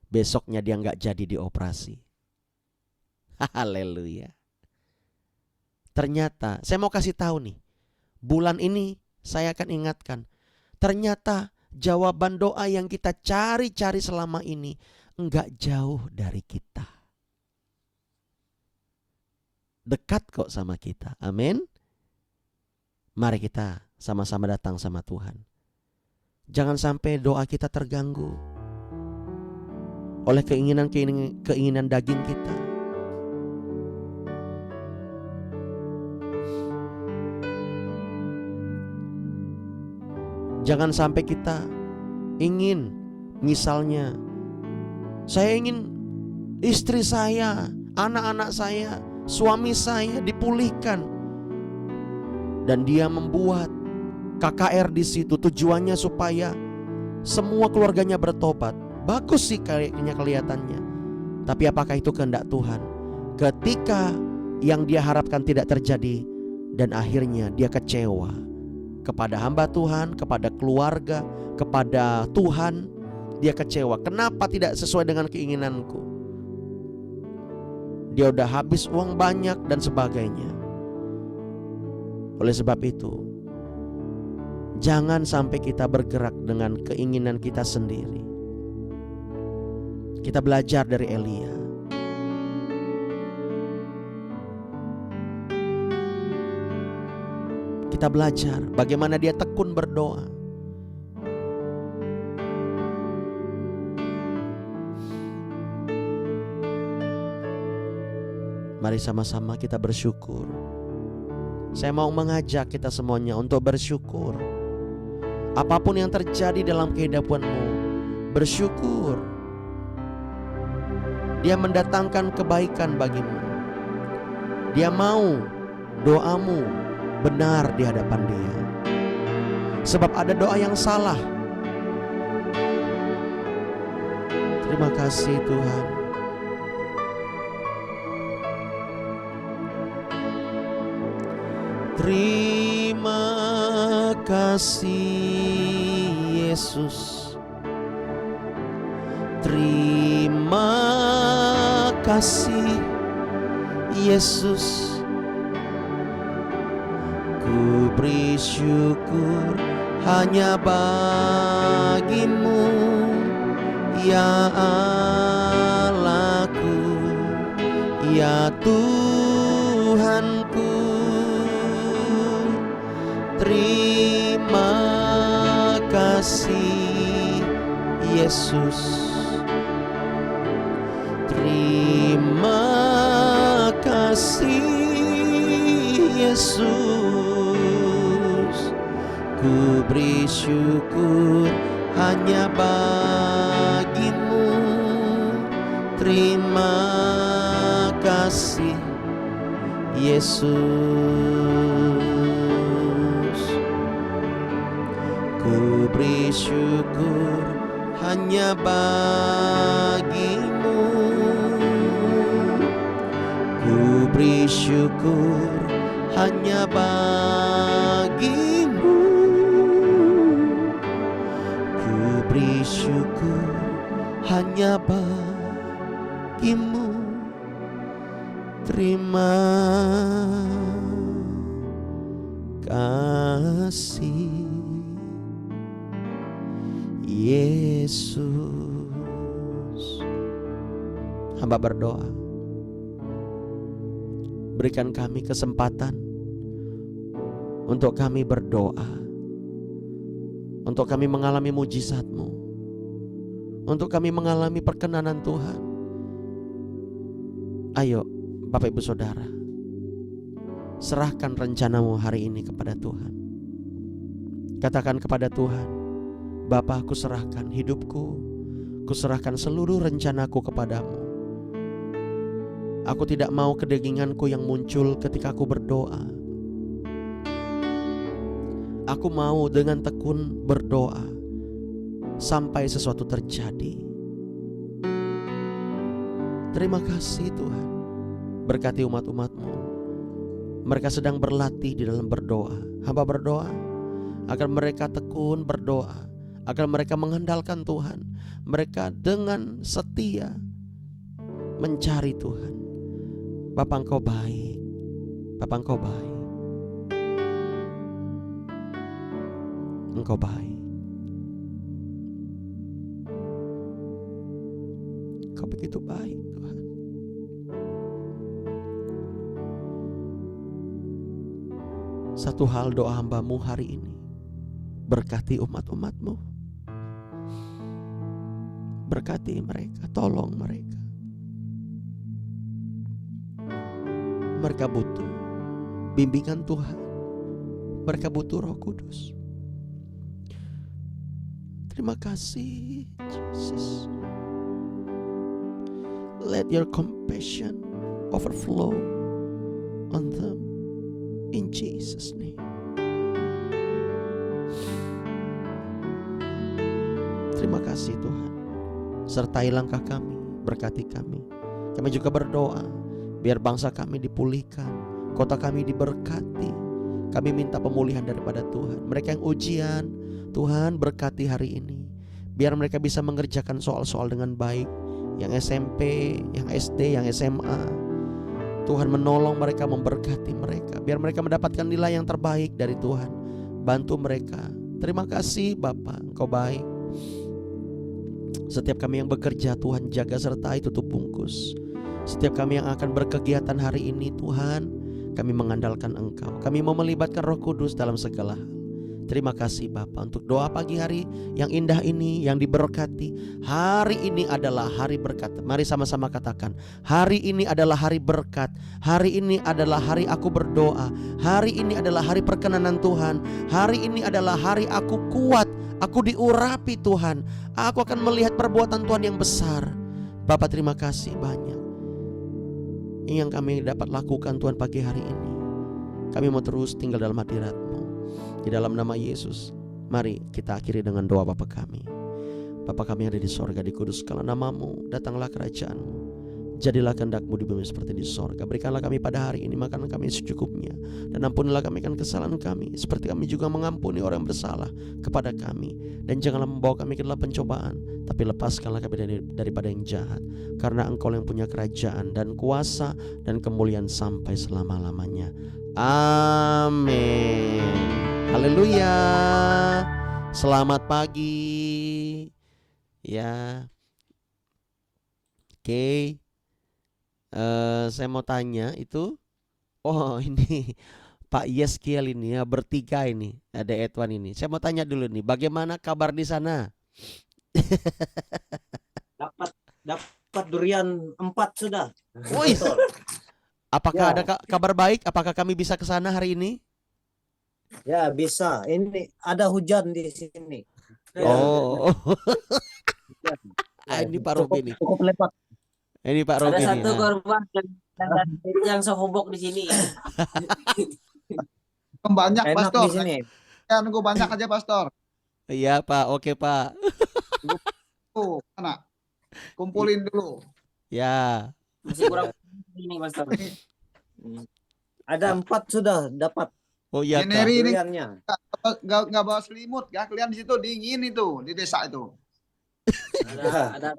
Besoknya dia gak jadi dioperasi. Haleluya. Ternyata saya mau kasih tahu nih, bulan ini saya akan ingatkan, ternyata jawaban doa yang kita cari-cari selama ini enggak jauh dari kita. Dekat kok sama kita. Amin. Mari kita sama-sama datang sama Tuhan. Jangan sampai doa kita terganggu oleh keinginan daging kita. Jangan sampai kita ingin, misalnya, saya ingin istri saya, anak-anak saya, suami saya dipulihkan. Dan dia membuat KKR di situ, tujuannya supaya semua keluarganya bertobat. Bagus sih kayaknya kelihatannya. Tapi apakah itu kehendak Tuhan? Ketika yang dia harapkan tidak terjadi, dan akhirnya dia kecewa kepada hamba Tuhan, kepada keluarga, kepada Tuhan. Dia kecewa. Kenapa tidak sesuai dengan keinginanku? Dia udah habis uang banyak dan sebagainya. Oleh sebab itu, jangan sampai kita bergerak dengan keinginan kita sendiri. Kita belajar dari Elia. Kita belajar bagaimana dia tekun berdoa. Mari sama-sama kita bersyukur. Saya mau mengajak kita semuanya untuk bersyukur. Apapun yang terjadi dalam kehidupanmu, bersyukur. Dia mendatangkan kebaikan bagimu. Dia mau doamu benar di hadapan Dia. Sebab ada doa yang salah. Terima kasih Tuhan. Terima kasih Yesus. Terima kasih Yesus. Ku beri syukur hanya bagimu, ya Allahku, ya Tuhanku. Terima kasih Yesus. Terima kasih Yesus. Ku beri syukur hanya bagimu. Terima kasih Yesus. Ku beri syukur hanya bagimu. Ku beri syukur hanya bagimu. Ku beri syukur hanya bagimu. Terima kasih Yesus. Hamba berdoa, berikan kami kesempatan untuk kami berdoa, untuk kami mengalami mujizat-Mu, untuk kami mengalami perkenanan Tuhan. Ayo Bapak Ibu Saudara, serahkan rencanamu hari ini kepada Tuhan. Katakan kepada Tuhan, Bapa, aku serahkan hidupku, ku serahkan seluruh rencanaku kepadamu. Aku tidak mau kedaginganku yang muncul ketika aku berdoa. Aku mau dengan tekun berdoa sampai sesuatu terjadi. Terima kasih Tuhan. Berkati umat-umat-Mu. Mereka sedang berlatih di dalam berdoa. Hamba berdoa agar mereka tekun berdoa, agar mereka mengandalkan Tuhan. Mereka dengan setia mencari Tuhan. Bapa, Engkau baik. Bapa, Engkau baik. Engkau baik. Engkau begitu baik Tuhan. Satu hal doa hamba-Mu hari ini, berkati umat-umat-Mu. Berkati mereka, tolong mereka. Mereka butuh bimbingan Tuhan. Mereka butuh Roh Kudus. Terima kasih Jesus. Let your compassion overflow on them in Jesus' name. Terima kasih Tuhan. Sertai langkah kami, berkati kami. Kami juga berdoa biar bangsa kami dipulihkan, kota kami diberkati. Kami minta pemulihan daripada Tuhan. Mereka yang ujian, Tuhan berkati hari ini. Biar mereka bisa mengerjakan soal-soal dengan baik. Yang SMP, yang SD, yang SMA. Tuhan menolong mereka, memberkati mereka. Biar mereka mendapatkan nilai yang terbaik dari Tuhan. Bantu mereka. Terima kasih Bapa, Engkau baik. Setiap kami yang bekerja, Tuhan jaga sertai, tutup bungkus. Setiap kami yang akan berkegiatan hari ini, Tuhan, kami mengandalkan Engkau. Kami mau melibatkan Roh Kudus dalam segala hal. Terima kasih Bapa untuk doa pagi hari yang indah ini, yang diberkati. Hari ini adalah hari berkat. Mari sama-sama katakan, hari ini adalah hari berkat. Hari ini adalah hari aku berdoa. Hari ini adalah hari perkenanan Tuhan. Hari ini adalah hari aku kuat. Aku diurapi Tuhan. Aku akan melihat perbuatan Tuhan yang besar. Bapak, terima kasih banyak yang kami dapat lakukan Tuhan pagi hari ini. Kami mau terus tinggal dalam hadirat-Mu. Di dalam nama Yesus, mari kita akhiri dengan doa Bapa kami. Bapa kami yang ada di sorga, dikuduskanlah nama-Mu, datanglah kerajaan-Mu, jadilah kehendak-Mu di bumi seperti di sorga. Berikanlah kami pada hari ini makanan kami secukupnya, dan ampunilah kami kan kesalahan kami, seperti kami juga mengampuni orang yang bersalah kepada kami. Dan janganlah membawa kami ke dalam pencobaan, tapi lepaskanlah kami daripada yang jahat. Karena Engkau yang punya kerajaan dan kuasa dan kemuliaan sampai selama-lamanya. Amin. Haleluya. Selamat pagi. Ya. Oke. Saya mau tanya itu. Oh, ini Pak Yeskiel ini ya, bertiga ini. Ada Edwan ini. Saya mau tanya dulu nih, bagaimana kabar di sana? Dapat durian 4 sudah. Wih. Apakah Ya. ada kabar baik? Apakah kami bisa ke sana hari ini? Ya bisa. Ini ada hujan di sini. Oh. Ya, Ini Pak Robi nih. Cukup lebat. Ini Pak Robi Ada nih. satu korban yang sehubok di sini. Banyak Enak pastor. di sini. Ya, nunggu banyak aja pastor. Iya Pak, oke Pak. tuh, mana? Kumpulin dulu. Ya. Masih kurang ini Mas Tom. Ada 4 sudah dapat Oh iya Kak. Januari ini duriannya. nggak bawa selimut, ya. Kalian di situ dingin itu di desa itu. Ada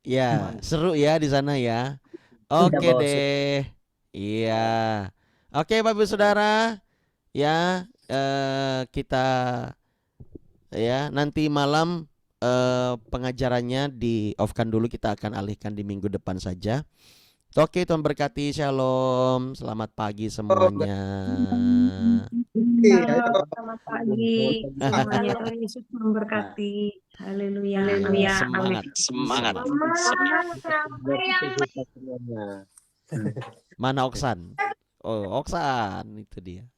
Ya, seru ya di sana ya. Tidak Oke bawa deh. Iya. Oke Bapak Ibu Saudara, ya kita ya nanti malam pengajarannya di off-kan dulu, kita akan alihkan di minggu depan saja. Oke, Tuhan berkati, shalom, selamat pagi semuanya. Iya, Selamat pagi. Semuanya Tuhan Yesus memberkati. Haleluya. Iya, semangat, semangat. Semuanya. Mana Oksan? Oh, Oksan itu dia.